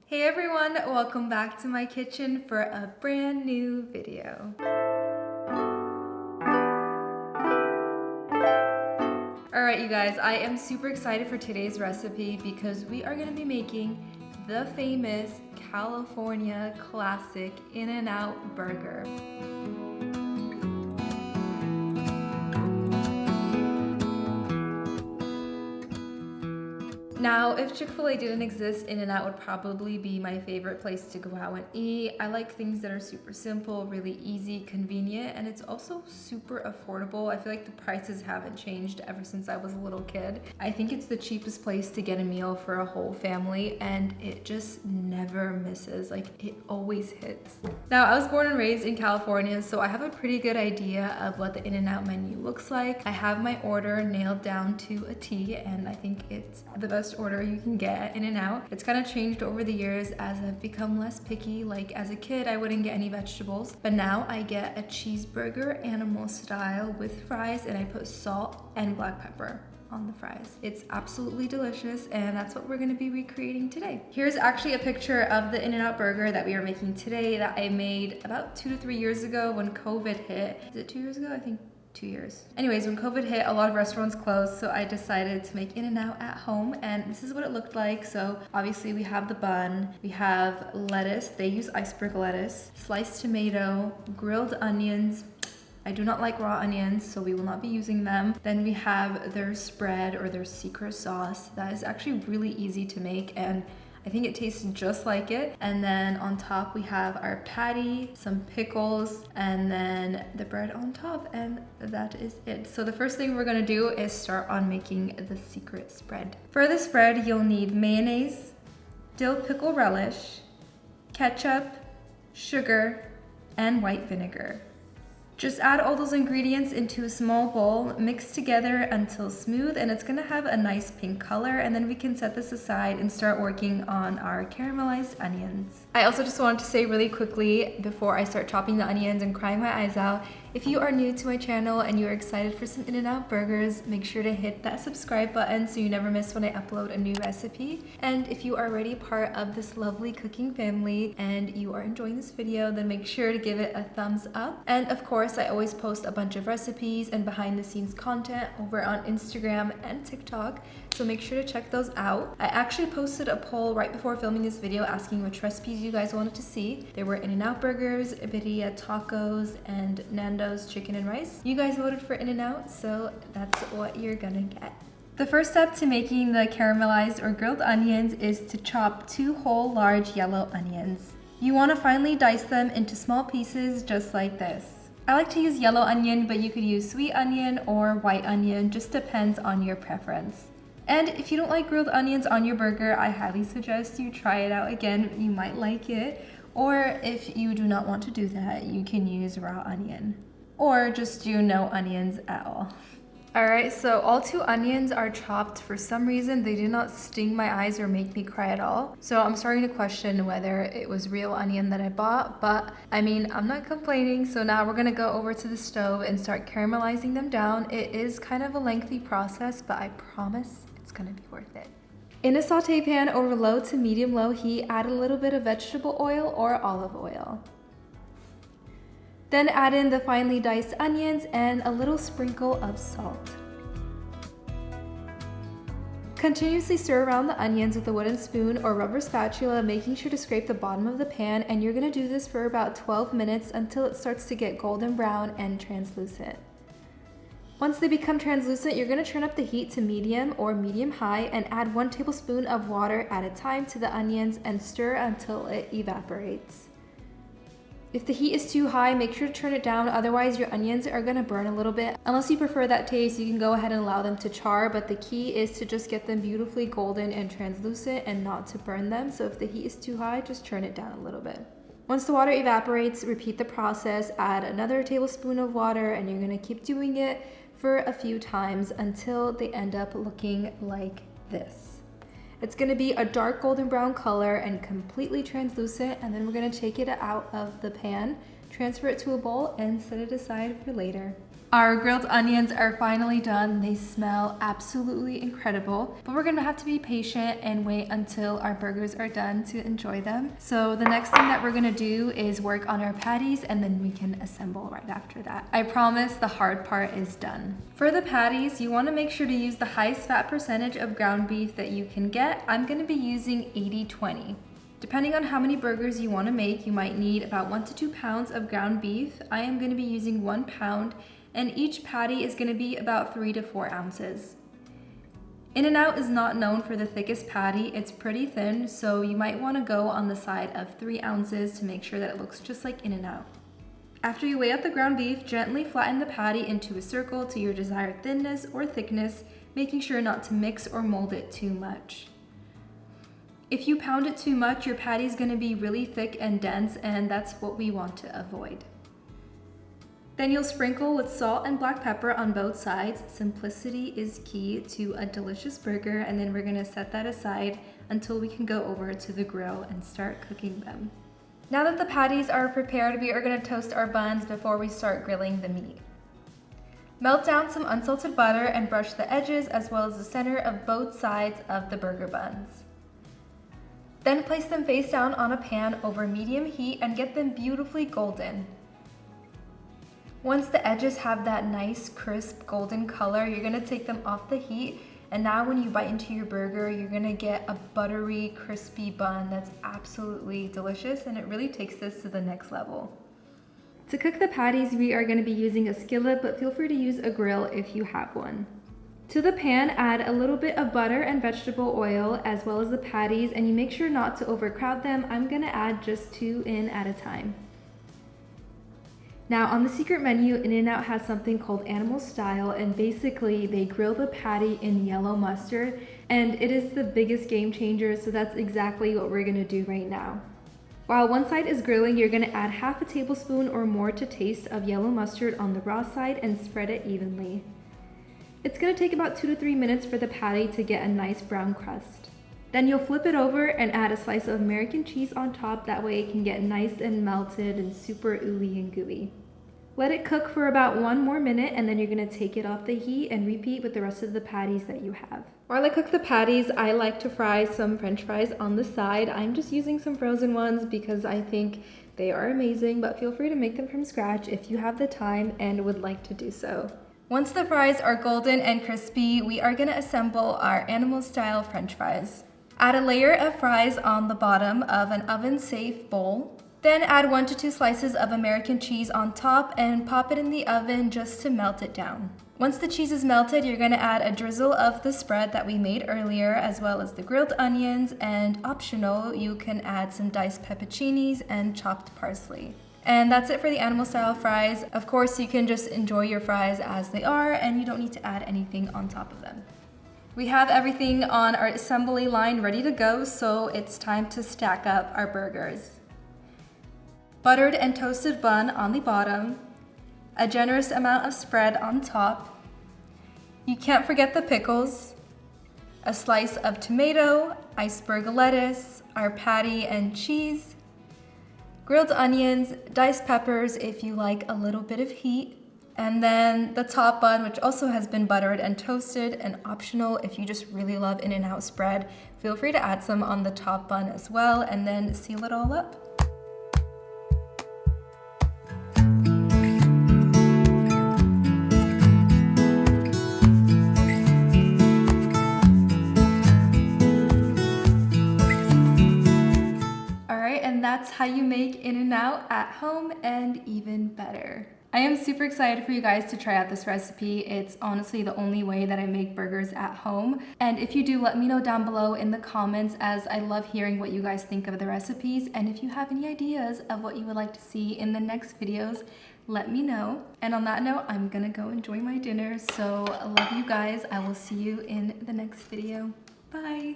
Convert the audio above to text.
Hey everyone, welcome back to my kitchen for a brand new video. Alright you guys, I am super excited for today's recipe because we are going to be making the famous California classic In-N-Out burger. Now, if Chick-fil-A didn't exist, In-N-Out would probably be my favorite place to go out and eat. I like things that are super simple, really easy, convenient, and it's also super affordable. I feel like the prices haven't changed ever since I was a little kid. I think it's the cheapest place to get a meal for a whole family, and it just never misses. Like, it always hits. Now, I was born and raised in California, so I have a pretty good idea of what the In-N-Out menu looks like. I have my order nailed down to a T, and I think it's the best order you can get at In-N-Out. It's kind of changed over the years as I've become less picky. Like as a kid, I wouldn't get any vegetables, but now I get a cheeseburger animal style with fries, and I put salt and black pepper on the fries. It's absolutely delicious, and that's what we're going to be recreating today. Here's actually a picture of the In-N-Out burger that we are making today that I made about 2 to 3 years ago when COVID hit. Is it 2 years ago? I think 2 years. Anyways, when COVID hit, a lot of restaurants closed, so I decided to make In-N-Out at home, and this is what it looked like. So obviously we have the bun, we have lettuce, they use iceberg lettuce, sliced tomato, grilled onions. I do not like raw onions, so we will not be using them. Then we have their spread or their secret sauce. That is actually really easy to make, and I think it tastes just like it. And then on top we have our patty, some pickles, and then the bread on top, and that is it. So the first thing we're gonna do is start on making the secret spread. For the spread, you'll need mayonnaise, dill pickle relish, ketchup, sugar, and white vinegar. Just add all those ingredients into a small bowl, mix together until smooth, and it's gonna have a nice pink color, and then we can set this aside and start working on our caramelized onions. I also just wanted to say really quickly before I start chopping the onions and crying my eyes out, if you are new to my channel and you are excited for some In-N-Out burgers, make sure to hit that subscribe button so you never miss when I upload a new recipe. And if you are already part of this lovely cooking family and you are enjoying this video, then make sure to give it a thumbs up. And of course, I always post a bunch of recipes and behind the scenes content over on Instagram and TikTok, so make sure to check those out. I actually posted a poll right before filming this video asking which recipes you guys wanted to see. There were In-N-Out burgers, birria tacos, and Nando's chicken and rice. You guys voted for In-N-Out, so that's what you're gonna get. The first step to making the caramelized or grilled onions is to chop 2 whole large yellow onions. You want to finely dice them into small pieces just like this. I like to use yellow onion, but you could use sweet onion or white onion, just depends on your preference. And if you don't like grilled onions on your burger, I highly suggest you try it out again. You might like it. Or if you do not want to do that, you can use raw onion. Or just do no onions at all. Alright, so all 2 onions are chopped. For some reason, they did not sting my eyes or make me cry at all. So I'm starting to question whether it was real onion that I bought, but I mean, I'm not complaining. So now we're gonna go over to the stove and start caramelizing them down. It is kind of a lengthy process, but I promise it's gonna be worth it. In a saute pan over low to medium low heat, add a little bit of vegetable oil or olive oil. Then add in the finely diced onions and a little sprinkle of salt. Continuously stir around the onions with a wooden spoon or rubber spatula, making sure to scrape the bottom of the pan, and you're going to do this for about 12 minutes until it starts to get golden brown and translucent. Once they become translucent, you're going to turn up the heat to medium or medium high and add 1 tablespoon of water at a time to the onions and stir until it evaporates. If the heat is too high, make sure to turn it down, otherwise your onions are gonna burn a little bit. Unless you prefer that taste, you can go ahead and allow them to char, but the key is to just get them beautifully golden and translucent and not to burn them. So if the heat is too high, just turn it down a little bit. Once the water evaporates, repeat the process, add another tablespoon of water, and you're gonna keep doing it for a few times until they end up looking like this. It's going to be a dark golden brown color and completely translucent, and then we're going to take it out of the pan, transfer it to a bowl, and set it aside for later. Our grilled onions are finally done. They smell absolutely incredible, but we're gonna have to be patient and wait until our burgers are done to enjoy them. So the next thing that we're gonna do is work on our patties, and then we can assemble right after that. I promise the hard part is done. For the patties, you wanna make sure to use the highest fat percentage of ground beef that you can get. I'm gonna be using 80-20. Depending on how many burgers you wanna make, you might need about 1 to 2 pounds of ground beef. I am gonna be using 1 pound, and each patty is gonna be about 3 to 4 ounces. In-N-Out is not known for the thickest patty. It's pretty thin, so you might wanna go on the side of 3 ounces to make sure that it looks just like In-N-Out. After you weigh out the ground beef, gently flatten the patty into a circle to your desired thinness or thickness, making sure not to mix or mold it too much. If you pound it too much, your patty is gonna be really thick and dense, and that's what we want to avoid. Then you'll sprinkle with salt and black pepper on both sides. Simplicity is key to a delicious burger, and then we're gonna set that aside until we can go over to the grill and start cooking them. Now that the patties are prepared, we are gonna toast our buns before we start grilling the meat. Melt down some unsalted butter and brush the edges as well as the center of both sides of the burger buns. Then place them face down on a pan over medium heat and get them beautifully golden. Once the edges have that nice, crisp, golden color, you're gonna take them off the heat, and now when you bite into your burger, you're gonna get a buttery, crispy bun that's absolutely delicious, and it really takes this to the next level. To cook the patties, we are gonna be using a skillet, but feel free to use a grill if you have one. To the pan, add a little bit of butter and vegetable oil, as well as the patties, and you make sure not to overcrowd them. I'm gonna add just 2 in at a time. Now on the secret menu, In-N-Out has something called Animal Style, and basically they grill the patty in yellow mustard, and it is the biggest game changer, so that's exactly what we're gonna do right now. While one side is grilling, you're gonna add half a tablespoon or more to taste of yellow mustard on the raw side and spread it evenly. It's gonna take about 2 to 3 minutes for the patty to get a nice brown crust. Then you'll flip it over and add a slice of American cheese on top, that way it can get nice and melted and super ooey and gooey. Let it cook for about 1 more minute, and then you're gonna take it off the heat and repeat with the rest of the patties that you have. While I cook the patties, I like to fry some French fries on the side. I'm just using some frozen ones because I think they are amazing, but feel free to make them from scratch if you have the time and would like to do so. Once the fries are golden and crispy, we are gonna assemble our animal style French fries. Add a layer of fries on the bottom of an oven-safe bowl. Then add 1 to 2 slices of American cheese on top and pop it in the oven just to melt it down. Once the cheese is melted, you're gonna add a drizzle of the spread that we made earlier, as well as the grilled onions, and optional, you can add some diced pepperoncinis and chopped parsley. And that's it for the animal style fries. Of course, you can just enjoy your fries as they are, and you don't need to add anything on top of them. We have everything on our assembly line ready to go, so it's time to stack up our burgers. Buttered and toasted bun on the bottom, a generous amount of spread on top. You can't forget the pickles, a slice of tomato, iceberg lettuce, our patty and cheese, grilled onions, diced peppers if you like a little bit of heat, and then the top bun, which also has been buttered and toasted, and optional if you just really love In-N-Out spread. Feel free to add some on the top bun as well, and then seal it all up. And that's how you make In-N-Out at home, and even better. I am super excited for you guys to try out this recipe. It's honestly the only way that I make burgers at home. And if you do, let me know down below in the comments, as I love hearing what you guys think of the recipes. And if you have any ideas of what you would like to see in the next videos, let me know. And on that note, I'm gonna go enjoy my dinner. So I love you guys. I will see you in the next video. Bye.